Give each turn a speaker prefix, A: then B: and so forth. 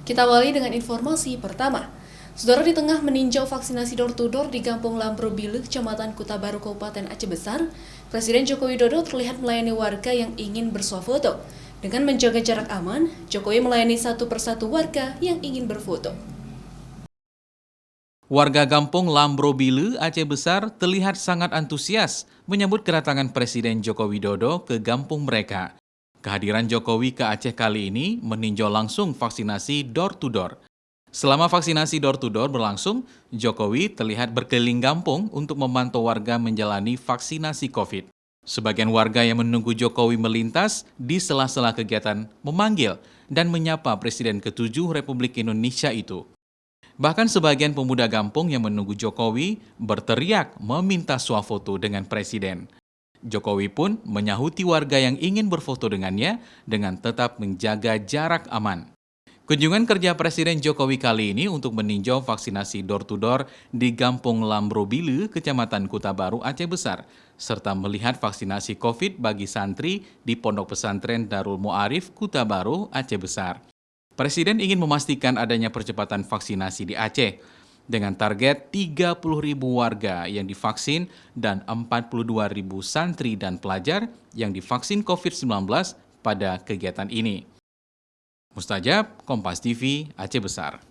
A: Kita awali dengan informasi pertama. Saudara, di tengah meninjau vaksinasi door-to-door di Kampung Lampro Bilu, Kecamatan Kuta Baru, Kabupaten Aceh Besar, Presiden Joko Widodo terlihat melayani warga yang ingin bersuah foto. Dengan menjaga jarak aman, Jokowi melayani satu persatu warga yang ingin berfoto.
B: Warga Kampung Lampro Bilu, Aceh Besar terlihat sangat antusias menyambut kedatangan Presiden Joko Widodo ke kampung mereka. Kehadiran Jokowi ke Aceh kali ini meninjau langsung vaksinasi door-to-door. Selama vaksinasi door-to-door berlangsung, Jokowi terlihat berkeliling kampung untuk memantau warga menjalani vaksinasi COVID. Sebagian warga yang menunggu Jokowi melintas di sela-sela kegiatan memanggil dan menyapa Presiden ke-7 Republik Indonesia itu. Bahkan sebagian pemuda kampung yang menunggu Jokowi berteriak meminta swafoto dengan Presiden. Jokowi pun menyahuti warga yang ingin berfoto dengannya dengan tetap menjaga jarak aman. Kunjungan kerja Presiden Jokowi kali ini untuk meninjau vaksinasi door-to-door di Kampung Lampro Bilu, Kecamatan Kuta Baru, Aceh Besar, serta melihat vaksinasi COVID bagi santri di Pondok Pesantren Darul Mu'arif, Kuta Baru, Aceh Besar. Presiden ingin memastikan adanya percepatan vaksinasi di Aceh dengan target 30.000 warga yang divaksin dan 42.000 santri dan pelajar yang divaksin COVID-19 pada kegiatan ini. Mustajab, Kompas TV, Aceh Besar.